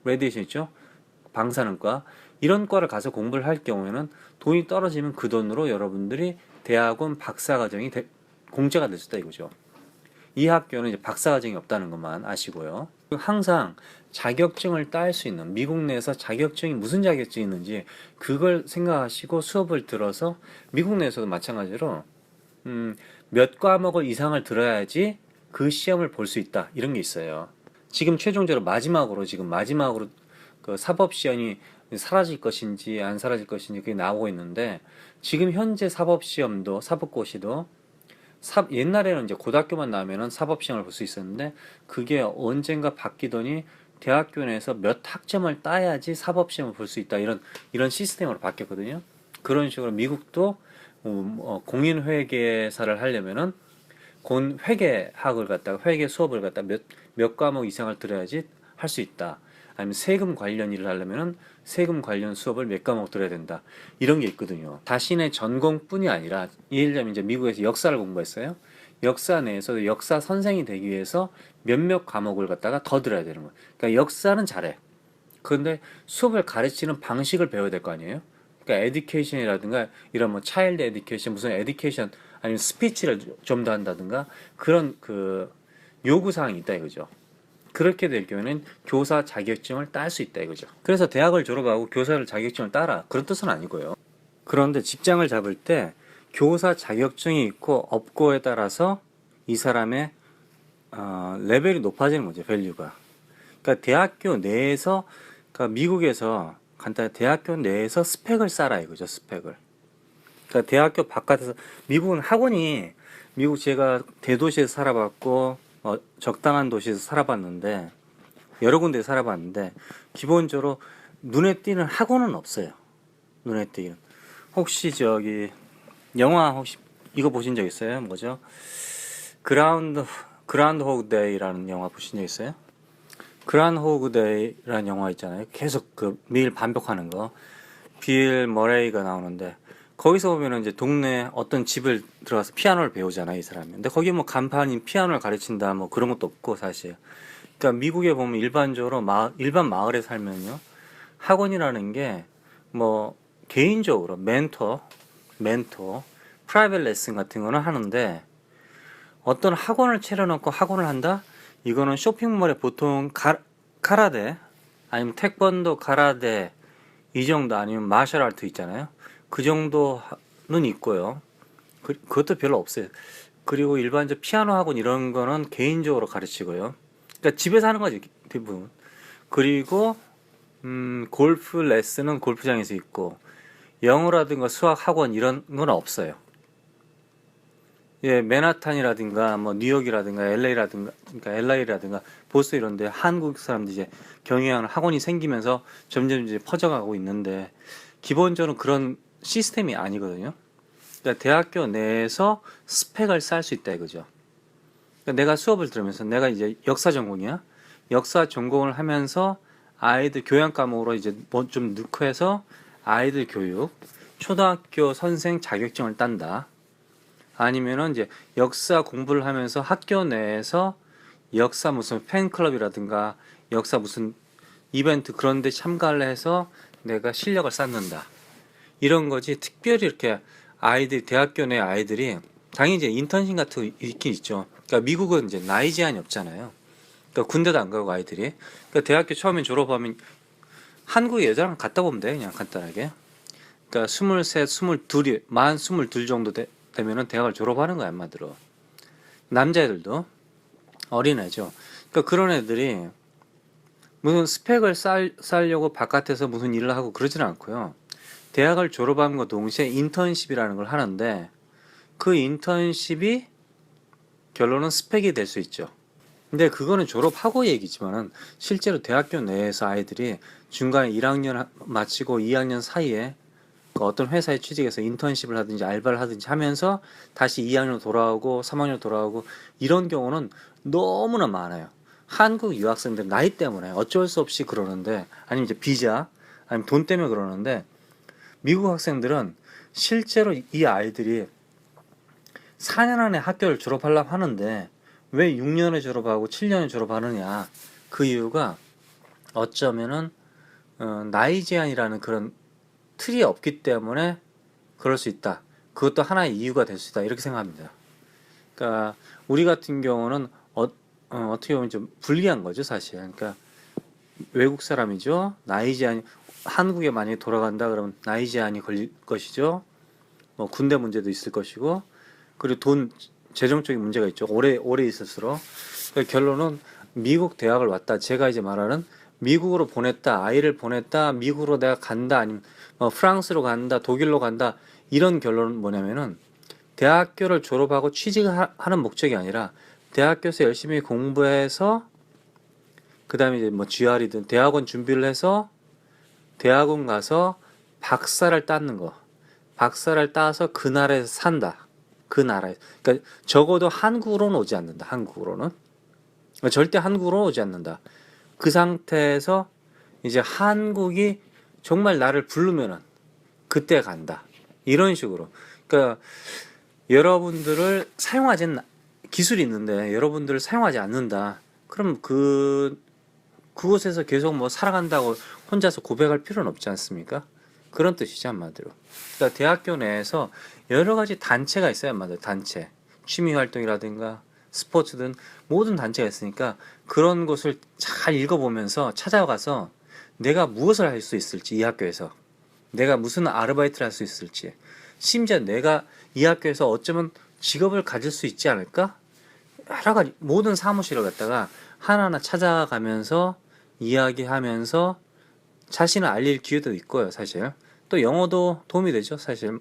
레디에이션 있죠? 방사능과 이런 과를 가서 공부를 할 경우에는 돈이 떨어지면 그 돈으로 여러분들이 대학원 박사과정이 공짜가 될 수 있다 이거죠. 이 학교는 이제 박사과정이 없다는 것만 아시고요. 항상 자격증을 딸 수 있는, 미국 내에서 자격증이 무슨 자격증이 있는지 그걸 생각하시고 수업을 들어서, 미국 내에서도 마찬가지로 몇 과목을 이상을 들어야지 그 시험을 볼 수 있다 이런 게 있어요. 지금 최종적으로 마지막으로 그 사법 시험이 사라질 것인지 안 사라질 것인지 그게 나오고 있는데, 지금 현재 사법 시험도 사법고시도 옛날에는 이제 고등학교만 나오면은 사법 시험을 볼 수 있었는데, 그게 언젠가 바뀌더니 대학교 내에서 몇 학점을 따야지 사법 시험을 볼 수 있다 이런 시스템으로 바뀌었거든요. 그런 식으로 미국도 공인회계사를 하려면은 회계학을 갖다가 회계 수업을 갖다가 몇 과목 이상을 들어야지 할 수 있다. 아니면 세금 관련 일을 하려면은 세금 관련 수업을 몇 과목 들어야 된다. 이런 게 있거든요. 자신의 전공뿐이 아니라, 예를 들면 이제 미국에서 역사를 공부했어요. 역사 내에서도 역사 선생이 되기 위해서 몇몇 과목을 갖다가 더 들어야 되는 거예요. 그러니까 역사는 잘해. 그런데 수업을 가르치는 방식을 배워야 될 거 아니에요? 그러니까 에듀케이션이라든가 이런 뭐 차일드 에듀케이션, 무슨 에듀케이션, 아니면 스피치를 좀 더 한다든가 그런 그 요구 사항이 있다 이거죠. 그렇게 될 경우에는 교사 자격증을 딸 수 있다 이거죠. 그래서 대학을 졸업하고 교사를 자격증을 따라 그런 뜻은 아니고요. 그런데 직장을 잡을 때 교사 자격증이 있고 없고에 따라서 이 사람의 레벨이 높아지는 거죠. 밸류가. 그러니까 대학교 내에서, 그러니까 미국에서 간단히 대학교 내에서 스펙을 쌓아라 이거죠. 스펙을. 그러니까 대학교 바깥에서, 미국은 학원이, 미국 제가 대도시에서 살아봤고 적당한 도시에서 살아봤는데, 여러 군데 살아봤는데 기본적으로 눈에 띄는 학원은 없어요. 눈에 띄는. 혹시 저기 영화 혹시 이거 보신 적 있어요? 뭐죠? 그라운드호그 데이라는 영화 보신 적 있어요? 그라운드호그 데이라는 영화 있잖아요. 계속 그 매일 반복하는 거. 빌 머레이가 나오는데, 거기서 보면은 이제 동네 어떤 집을 들어가서 피아노를 배우잖아요, 이 사람이. 근데 거기 뭐 간판인 피아노를 가르친다 뭐 그런 것도 없고 사실. 그러니까 미국에 보면 일반적으로 일반 마을에 살면요, 학원이라는 게 뭐 개인적으로 멘토, 프라이빗 레슨 같은 거는 하는데, 어떤 학원을 차려놓고 학원을 한다? 이거는 쇼핑몰에 보통 카라데, 아니면 태권도, 가라데 이 정도, 아니면 마셜 아트 있잖아요. 그 정도는 있고요. 그것도 별로 없어요. 그리고 일반적 피아노 학원 이런 거는 개인적으로 가르치고요. 그러니까 집에서 하는 거지 대부분. 그리고 골프 레슨은 골프장에서 있고, 영어라든가 수학 학원 이런 건 없어요. 예, 맨하탄이라든가 뭐 뉴욕이라든가 LA라든가 보스턴 이런데 한국 사람들이 이제 경영하는 학원이 생기면서 점점 이제 퍼져가고 있는데, 기본적으로 그런 시스템이 아니거든요. 그러니까 대학교 내에서 스펙을 쌓을 수 있다 이거죠. 그러니까 내가 수업을 들으면서, 내가 이제 역사 전공이야. 역사 전공을 하면서 아이들 교양 과목으로 이제 뭐 좀 넣고 해서 아이들 교육, 초등학교 선생 자격증을 딴다. 아니면은 이제 역사 공부를 하면서 학교 내에서 역사 무슨 팬클럽이라든가 역사 무슨 이벤트 그런 데 참가를 해서 내가 실력을 쌓는다. 이런 거지. 특별히 이렇게 대학교 내 아이들이, 당연히 이제 인턴십 같은 거 있긴 있죠. 그러니까 미국은 이제 나이 제한이 없잖아요. 그러니까 군대도 안 가고 아이들이. 그러니까 대학교 처음에 졸업하면 한국 여자랑 갔다 보면 돼. 그냥 간단하게. 그러니까 23, 22이, 만 22 정도 되면은 대학을 졸업하는 거야, 한마디로. 남자애들도. 어린애죠. 그러니까 그런 애들이 무슨 스펙을 쌓으려고 바깥에서 무슨 일을 하고 그러지는 않고요. 대학을 졸업함과 동시에 인턴십이라는 걸 하는데, 그 인턴십이 결론은 스펙이 될 수 있죠. 근데 그거는 졸업하고 얘기지만은, 실제로 대학교 내에서 아이들이 중간에 1학년 마치고 2학년 사이에 그 어떤 회사에 취직해서 인턴십을 하든지 알바를 하든지 하면서 다시 2학년 돌아오고 3학년 돌아오고 이런 경우는 너무나 많아요. 한국 유학생들 나이 때문에 어쩔 수 없이 그러는데, 아니면 이제 비자, 아니면 돈 때문에 그러는데, 미국 학생들은 실제로 이 아이들이 4년 안에 학교를 졸업하려고 하는데 왜 6년에 졸업하고 7년에 졸업하느냐. 그 이유가 어쩌면은 나이 제한이라는 그런 틀이 없기 때문에 그럴 수 있다. 그것도 하나의 이유가 될 수 있다. 이렇게 생각합니다. 그러니까 우리 같은 경우는 어떻게 보면 좀 불리한 거죠, 사실. 그러니까 외국 사람이죠. 나이 제한이 한국에 만약에 돌아간다 그러면 나이 제한이 걸릴 것이죠. 뭐 군대 문제도 있을 것이고, 그리고 돈 재정적인 문제가 있죠. 오래 있을수록. 그러니까 결론은 미국 대학을 왔다. 제가 이제 말하는 미국으로 보냈다, 아이를 보냈다, 미국으로 내가 간다, 아니면 프랑스로 간다, 독일로 간다, 이런 결론은 뭐냐면은 대학교를 졸업하고 취직하는 목적이 아니라 대학교에서 열심히 공부해서 그 다음에 이제 뭐 GR이든 대학원 준비를 해서 대학원 가서 박사를 따는 거. 박사를 따서 그 나라에서 산다. 그 나라에. 그러니까 적어도 한국으로는 오지 않는다. 한국으로는. 절대 한국으로는 오지 않는다. 그 상태에서 이제 한국이 정말 나를 부르면은 그때 간다. 이런 식으로. 그러니까 여러분들을 기술이 있는데 여러분들을 사용하지 않는다. 그럼 그곳에서 계속 뭐 살아간다고 혼자서 고백할 필요는 없지 않습니까? 그런 뜻이죠, 한마디로. 그러니까 대학교 내에서 여러 가지 단체가 있어요, 한마디로. 단체. 취미 활동이라든가 스포츠든 모든 단체가 있으니까 그런 곳을 잘 읽어보면서 찾아가서 내가 무엇을 할 수 있을지, 이 학교에서 내가 무슨 아르바이트를 할 수 있을지, 심지어 내가 이 학교에서 어쩌면 직업을 가질 수 있지 않을까? 여러 가지 모든 사무실을 갖다가 하나하나 찾아가면서 이야기하면서 자신을 알릴 기회도 있고요, 사실. 또 영어도 도움이 되죠, 사실.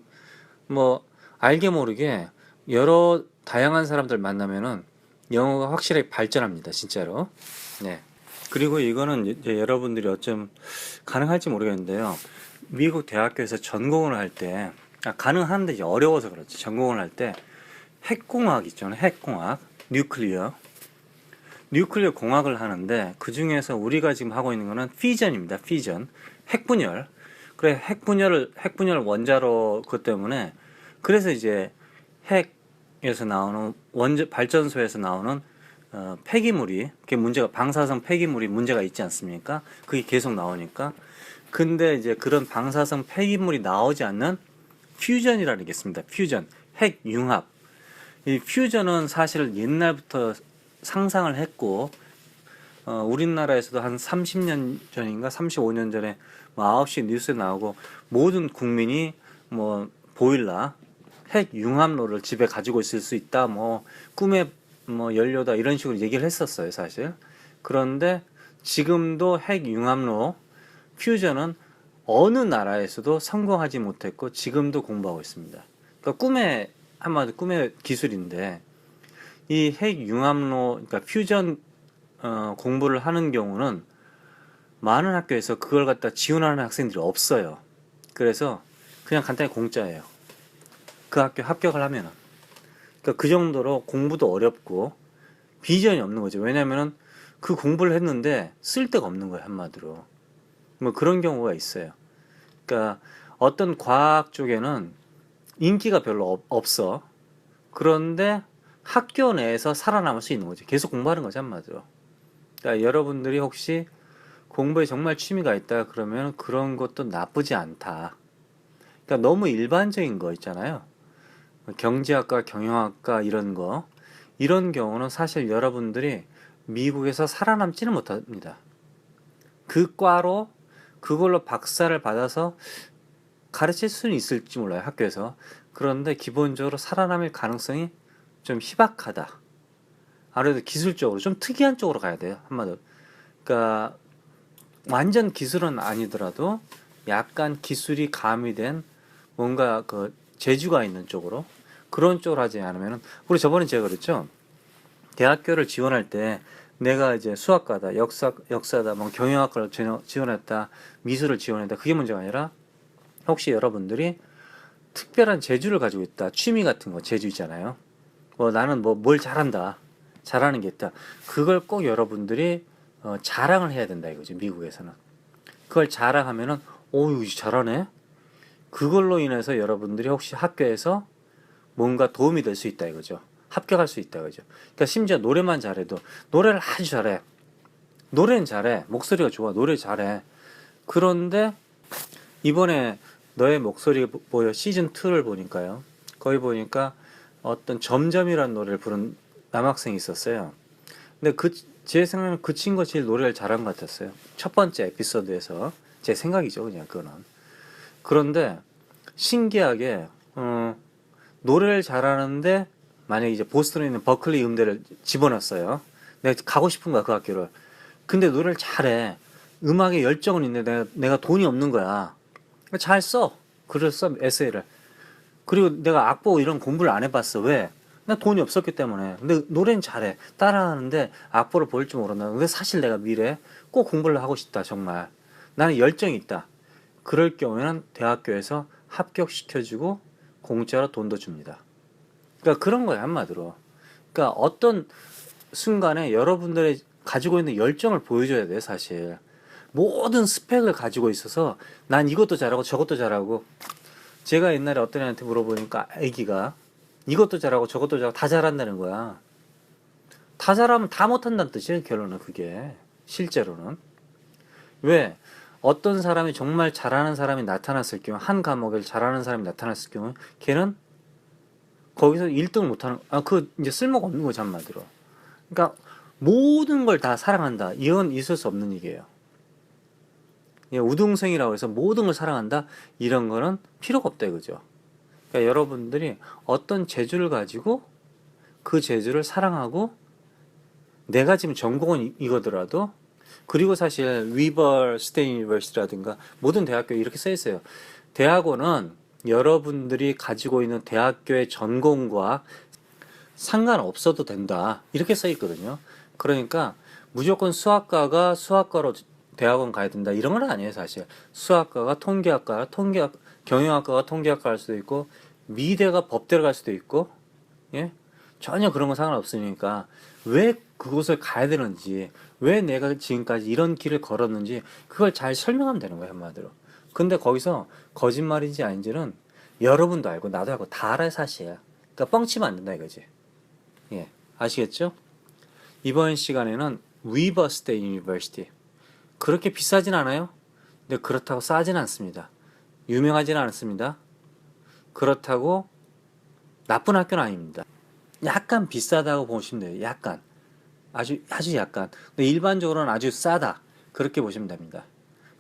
뭐 알게 모르게 여러 다양한 사람들 만나면은 영어가 확실히 발전합니다, 진짜로. 네. 그리고 이거는 이제 여러분들이 어쩜 가능할지 모르겠는데요. 미국 대학교에서 전공을 할 때, 가능한데 이제 어려워서 그렇지. 전공을 할 때 핵공학 있잖아요. 핵공학, 뉴클리어 공학을 하는데 그 중에서 우리가 지금 하고 있는 거는 피전입니다. 피전, 핵분열. 그래, 핵분열 원자로 그것 때문에 그래서 이제 핵에서 나오는 발전소에서 나오는 폐기물이 그게 문제가 방사성 폐기물이 문제가 있지 않습니까? 그게 계속 나오니까. 근데 이제 그런 방사성 폐기물이 나오지 않는 퓨전이라는 게 있습니다. 퓨전, 핵융합. 이 퓨전은 사실 옛날부터 상상을 했고, 우리나라에서도 한 30년 전인가 35년 전에 뭐 9시 뉴스에 나오고 모든 국민이 뭐 보일러, 핵융합로를 집에 가지고 있을 수 있다, 뭐 꿈의 뭐 연료다, 이런 식으로 얘기를 했었어요, 사실. 그런데 지금도 핵융합로 퓨전은 어느 나라에서도 성공하지 못했고 지금도 공부하고 있습니다. 그러니까 한마디로 꿈의 기술인데, 이 핵융합로, 그러니까 퓨전 공부를 하는 경우는 많은 학교에서 그걸 갖다 지원하는 학생들이 없어요. 그래서 그냥 간단히 공짜예요. 그 학교 합격을 하면은. 그러니까 그 정도로 공부도 어렵고 비전이 없는 거죠. 왜냐면은 그 공부를 했는데 쓸 데가 없는 거예요, 한마디로. 뭐 그런 경우가 있어요. 그러니까 어떤 과학 쪽에는 인기가 별로 없어. 그런데 학교 내에서 살아남을 수 있는 거죠. 계속 공부하는 거죠, 한마디로. 그러니까 여러분들이 혹시 공부에 정말 취미가 있다 그러면 그런 것도 나쁘지 않다. 그러니까 너무 일반적인 거 있잖아요. 경제학과, 경영학과 이런 거. 이런 경우는 사실 여러분들이 미국에서 살아남지는 못합니다. 그 과로 그걸로 박사를 받아서 가르칠 수는 있을지 몰라요, 학교에서. 그런데 기본적으로 살아남을 가능성이 좀 희박하다. 아무래도 기술적으로 좀 특이한 쪽으로 가야 돼요, 한마디로. 그러니까 완전 기술은 아니더라도 약간 기술이 가미된 뭔가 그 재주가 있는 쪽으로, 그런 쪽으로 하지 않으면은, 우리 저번에 제가 그랬죠. 대학교를 지원할 때 내가 이제 수학과다, 역사다, 뭐 경영학과를 지원했다, 미술을 지원했다, 그게 문제가 아니라 혹시 여러분들이 특별한 재주를 가지고 있다, 취미 같은 거, 재주 있잖아요. 뭐 나는 뭘 잘하는 게 있다. 그걸 꼭 여러분들이 자랑을 해야 된다 이거지, 미국에서는. 그걸 자랑하면은 오유 잘하네. 그걸로 인해서 여러분들이 혹시 학교에서 뭔가 도움이 될 수 있다 이거죠. 합격할 수 있다 이거죠. 그러니까 심지어 노래만 잘해도, 노래를 아주 잘해. 노래는 잘해. 목소리가 좋아. 노래 잘해. 그런데 이번에 너의 목소리 보여 시즌2를 보니까요. 거기 보니까 어떤 점점이라는 노래를 부른 남학생이 있었어요. 근데 제 생각에는 그 친구가 제일 노래를 잘한 것 같았어요. 첫 번째 에피소드에서. 제 생각이죠, 그냥 그거는. 그런데 신기하게 노래를 잘하는데 만약에 이제 보스턴에 있는 버클리 음대를 집어넣었어요. 내가 가고 싶은 거야, 그 학교를. 근데 노래를 잘해. 음악에 열정은 있는데 내가 돈이 없는 거야. 잘 써. 글을 써, 에세이를. 그리고 내가 악보 이런 공부를 안 해봤어. 왜? 나 돈이 없었기 때문에. 근데 노래는 잘해. 따라하는데 악보를 볼 줄 모른다. 근데 사실 내가 미래에 꼭 공부를 하고 싶다, 정말. 나는 열정이 있다. 그럴 경우에는 대학교에서 합격시켜주고 공짜로 돈도 줍니다. 그러니까 그런 거예요, 한마디로. 그러니까 어떤 순간에 여러분들의 가지고 있는 열정을 보여줘야 돼요, 사실. 모든 스펙을 가지고 있어서 난 이것도 잘하고 저것도 잘하고. 제가 옛날에 어떤 애한테 물어보니까 애기가 이것도 잘하고 저것도 잘하고 다 잘한다는 거야. 다 잘하면 다 못한다는 뜻이에요, 결론은. 그게 실제로는. 왜? 어떤 사람이 정말 잘하는 사람이 나타났을 경우, 한 과목을 잘하는 사람이 나타났을 경우 걔는 거기서 1등을 못하는, 그 이제 쓸모가 없는 거죠, 한마디로. 그러니까 모든 걸 다 사랑한다, 이건 있을 수 없는 얘기예요. 우등생이라고 해서 모든 걸 사랑한다, 이런 거는 필요가 없다 이거죠. 그러니까 여러분들이 어떤 재주를 가지고 그 재주를 사랑하고, 내가 지금 전공은 이거더라도, 그리고 사실 위버 스테인 유니버시티라든가 모든 대학교에 이렇게 써 있어요. 대학원은 여러분들이 가지고 있는 대학교의 전공과 상관없어도 된다, 이렇게 써 있거든요. 그러니까 무조건 수학과가 수학과로 대학원 가야 된다, 이런 건 아니에요, 사실. 수학과가 통계학과, 경영학과가 통계학과 할 수도 있고, 미대가 법대를 갈 수도 있고, 예? 전혀 그런 건 상관없으니까 왜 그곳을 가야 되는지, 왜 내가 지금까지 이런 길을 걸었는지 그걸 잘 설명하면 되는 거예요, 한마디로. 근데 거기서 거짓말인지 아닌지는 여러분도 알고 나도 알고 다 알아요, 사실. 그러니까 뻥치면 안 된다 이거지. 예, 아시겠죠? 이번 시간에는 위버 스테이트 유니버시티, 그렇게 비싸진 않아요. 근데 그렇다고 싸진 않습니다. 유명하진 않습니다. 그렇다고 나쁜 학교는 아닙니다. 약간 비싸다고 보시면 돼요. 약간. 아주 약간. 근데 일반적으로는 아주 싸다, 그렇게 보시면 됩니다.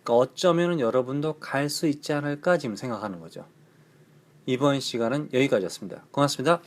그러니까 어쩌면은 여러분도 갈 수 있지 않을까 지금 생각하는 거죠. 이번 시간은 여기까지였습니다. 고맙습니다.